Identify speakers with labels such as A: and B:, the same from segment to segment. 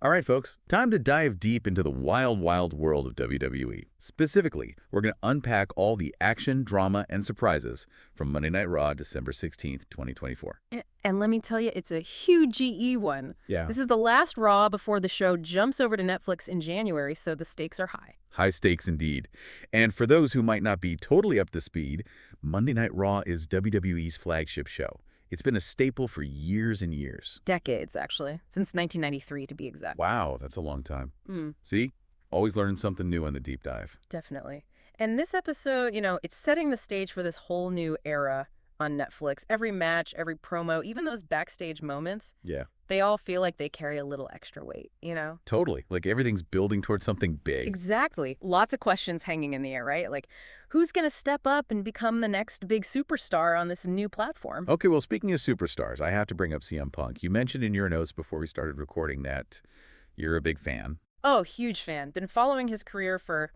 A: All right, folks, time to dive deep into the wild, wild world of WWE. Specifically, we're going to unpack all the action, drama, and surprises from Monday Night Raw, December 16th, 2024.
B: And let me tell you, it's a huge GE one.
A: Yeah.
B: This is the last Raw before the show jumps over to Netflix in January, so the stakes are high.
A: High stakes indeed. And for those who might not be totally up to speed, Monday Night Raw is WWE's flagship show. It's been a staple for years and years.
B: Decades, actually. Since 1993, to be exact.
A: Wow, that's a long time. See? Always learning something new on the deep dive.
B: Definitely. And this episode, it's setting the stage for this whole new era on Netflix. Every match, every promo, even those backstage moments,
A: Yeah.
B: they all feel like they carry a little extra weight,
A: Totally. Like everything's building towards something big.
B: Exactly. Lots of questions hanging in the air, right? Like, who's going to step up and become the next big superstar on this new platform?
A: Okay, well, speaking of superstars, I have to bring up CM Punk. You mentioned in your notes before we started recording that you're a big fan.
B: Oh, huge fan. Been following his career for,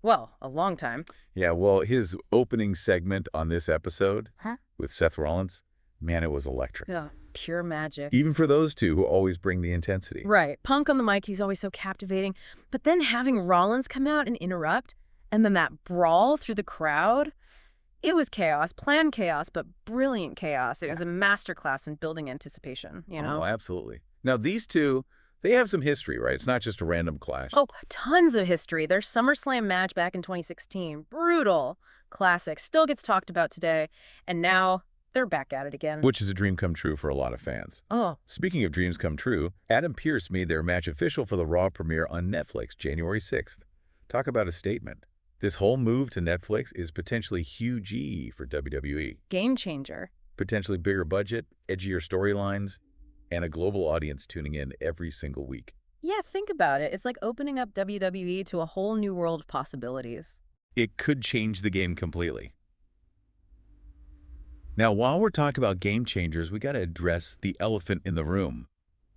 B: well, a long time.
A: Yeah, well, his opening segment on this episode with Seth Rollins, man, it was electric.
B: Yeah, pure magic.
A: Even for those two who always bring the intensity.
B: Right. Punk on the mic, he's always so captivating. But then having Rollins come out and interrupt, and then that brawl through the crowd, it was chaos, planned chaos, but brilliant chaos. It was a masterclass in building anticipation,
A: Oh, absolutely. Now, these two, they have some history, right? It's not just a random clash.
B: Oh, tons of history. Their SummerSlam match back in 2016, brutal, classic, still gets talked about today. And now they're back at it again.
A: Which is a dream come true for a lot of fans.
B: Oh.
A: Speaking of dreams come true, Adam Pearce made their match official for the Raw premiere on Netflix, January 6th. Talk about a statement. This whole move to Netflix is potentially huge for WWE.
B: Game changer.
A: Potentially bigger budget, edgier storylines, and a global audience tuning in every single week.
B: Yeah, think about it. It's like opening up WWE to a whole new world of possibilities.
A: It could change the game completely. Now, while we're talking about game changers, we got to address the elephant in the room,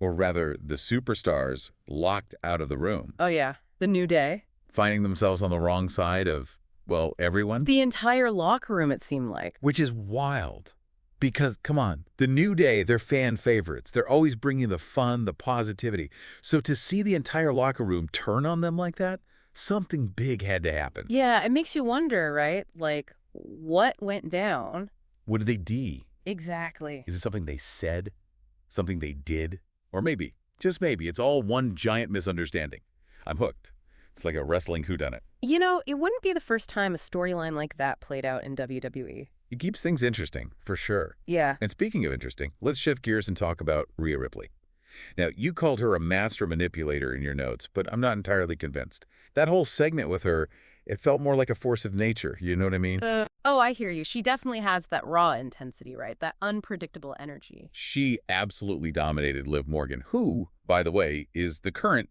A: or rather, the superstars locked out of the room.
B: Oh, yeah. The New Day.
A: Finding themselves on the wrong side of, well, everyone.
B: The entire locker room, it seemed like.
A: Which is wild. Because, come on, the New Day, they're fan favorites. They're always bringing the fun, the positivity. So to see the entire locker room turn on them like that, something big had to happen.
B: Yeah, it makes you wonder, right? Like, what went down?
A: What did they do?
B: Exactly.
A: Is it something they said? Something they did? Or maybe, just maybe, it's all one giant misunderstanding. I'm hooked. It's like a wrestling whodunit.
B: It wouldn't be the first time a storyline like that played out in WWE.
A: It keeps things interesting, for sure.
B: Yeah.
A: And speaking of interesting, let's shift gears and talk about Rhea Ripley. Now, you called her a master manipulator in your notes, but I'm not entirely convinced. That whole segment with her, it felt more like a force of nature, you know what I mean?
B: Oh, I hear you. She definitely has that raw intensity, right? That unpredictable energy.
A: She absolutely dominated Liv Morgan, who, by the way, is the current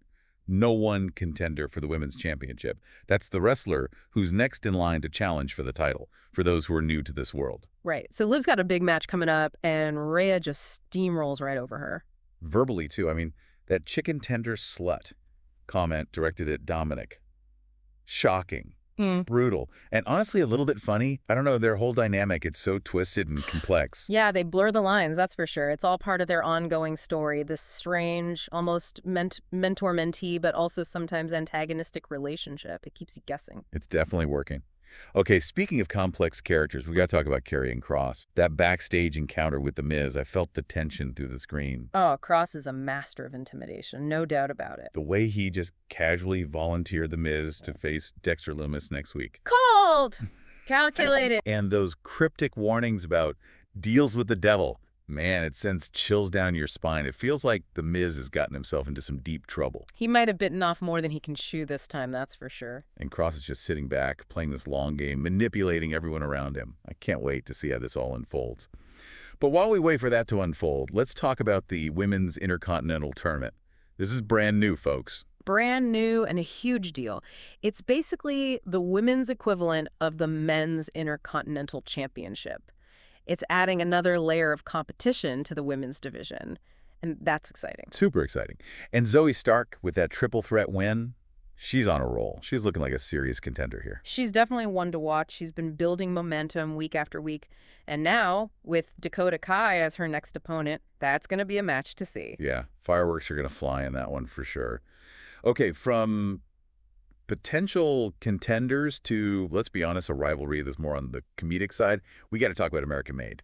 A: #1 contender for the Women's Championship. That's the wrestler who's next in line to challenge for the title, for those who are new to this world.
B: Right. So Liv's got a big match coming up, and Rhea just steamrolls right over her.
A: Verbally, too. I mean, that chicken tender slut comment directed at Dominic. Shocking. Brutal. And honestly, a little bit funny. I don't know, their whole dynamic, it's so twisted and complex.
B: Yeah, they blur the lines, that's for sure. It's all part of their ongoing story, this strange, almost mentor-mentee, but also sometimes antagonistic relationship. It keeps you guessing.
A: It's definitely working. Okay, speaking of complex characters, we got to talk about Karrion Kross. That backstage encounter with The Miz, I felt the tension through the screen.
B: Oh, Kross is a master of intimidation, no doubt about it.
A: The way he just casually volunteered The Miz to face Dexter Lumis next week.
B: Cold! Calculated.
A: And those cryptic warnings about deals with the devil. Man, it sends chills down your spine. It feels like The Miz has gotten himself into some deep trouble.
B: He might have bitten off more than he can chew this time, that's for sure.
A: And Kross is just sitting back, playing this long game, manipulating everyone around him. I can't wait to see how this all unfolds. But while we wait for that to unfold, let's talk about the Women's Intercontinental Tournament. This is brand new, folks.
B: Brand new and a huge deal. It's basically the women's equivalent of the Men's Intercontinental Championship. It's adding another layer of competition to the women's division, and that's exciting.
A: Super exciting. And Zoe Stark with that triple threat win, She's on a roll. She's looking like a serious contender here.
B: She's definitely one to watch. She's been building momentum week after week. And now, with Dakota Kai as her next opponent, that's going to be a match to see.
A: Yeah, fireworks are going to fly in that one for sure. Okay, from potential contenders to, let's be honest, a rivalry that's more on the comedic side, we got to talk about American Made.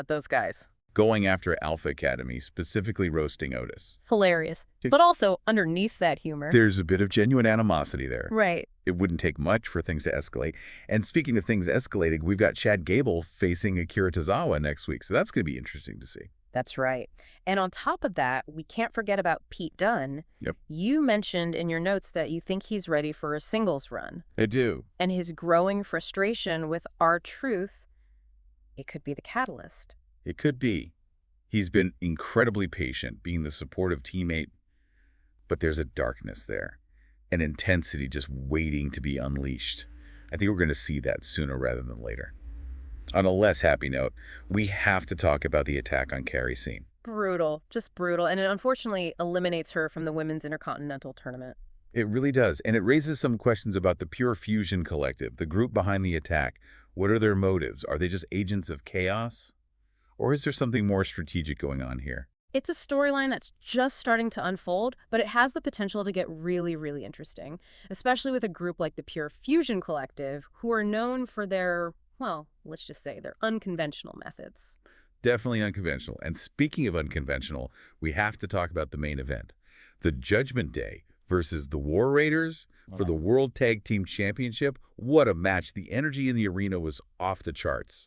B: Those guys.
A: Going after Alpha Academy, specifically roasting Otis.
B: Hilarious. But also, underneath that humor.
A: There's a bit of genuine animosity there.
B: Right.
A: It wouldn't take much for things to escalate. And speaking of things escalating, we've got Chad Gable facing Akira Tozawa next week, so that's going to be interesting to see.
B: That's right. And on top of that, we can't forget about Pete Dunne.
A: Yep.
B: You mentioned in your notes that you think he's ready for a singles run.
A: I do.
B: And his growing frustration with R-Truth, it could be the catalyst.
A: It could be. He's been incredibly patient, being the supportive teammate, but there's a darkness there, an intensity just waiting to be unleashed. I think we're going to see that sooner rather than later. On a less happy note, we have to talk about the attack on Carrie scene.
B: Brutal, just brutal, and it unfortunately eliminates her from the Women's Intercontinental Tournament.
A: It really does, and it raises some questions about the Pure Fusion Collective, the group behind the attack. What are their motives? Are they just agents of chaos? Or is there something more strategic going on here?
B: It's a storyline that's just starting to unfold, but it has the potential to get really, really interesting, especially with a group like the Pure Fusion Collective, who are known for their, well, let's just say their unconventional methods.
A: Definitely unconventional. And speaking of unconventional, we have to talk about the main event. The Judgment Day versus the War Raiders for the World Tag Team Championship. What a match. The energy in the arena was off the charts.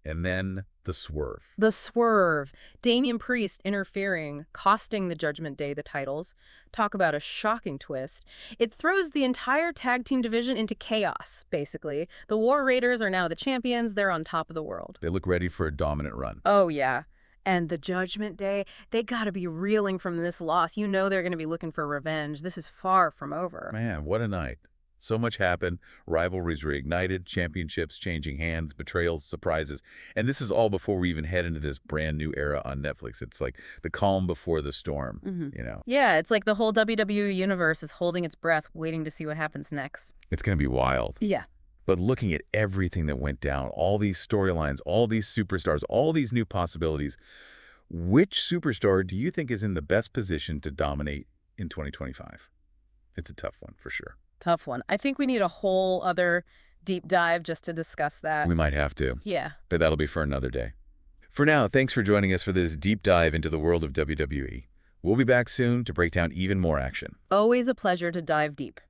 A: And then the swerve.
B: The swerve. Damian Priest interfering, costing the Judgment Day the titles. Talk about a shocking twist. It throws the entire tag team division into chaos, basically. The War Raiders are now the champions. They're on top of the world.
A: They look ready for a dominant run.
B: Oh, yeah. And the Judgment Day, they got to be reeling from this loss. You know they're going to be looking for revenge. This is far from over.
A: Man, what a night. So much happened, rivalries reignited, championships changing hands, betrayals, surprises. And this is all before we even head into this brand new era on Netflix. It's like the calm before the storm, you know?
B: Yeah, it's like the whole WWE universe is holding its breath, waiting to see what happens next.
A: It's going to be wild.
B: Yeah.
A: But looking at everything that went down, all these storylines, all these superstars, all these new possibilities, which superstar do you think is in the best position to dominate in 2025? It's a tough one for sure.
B: Tough one. I think we need a whole other deep dive just to discuss that.
A: We might have to.
B: Yeah.
A: But that'll be for another day. For now, thanks for joining us for this deep dive into the world of WWE. We'll be back soon to break down even more action.
B: Always a pleasure to dive deep.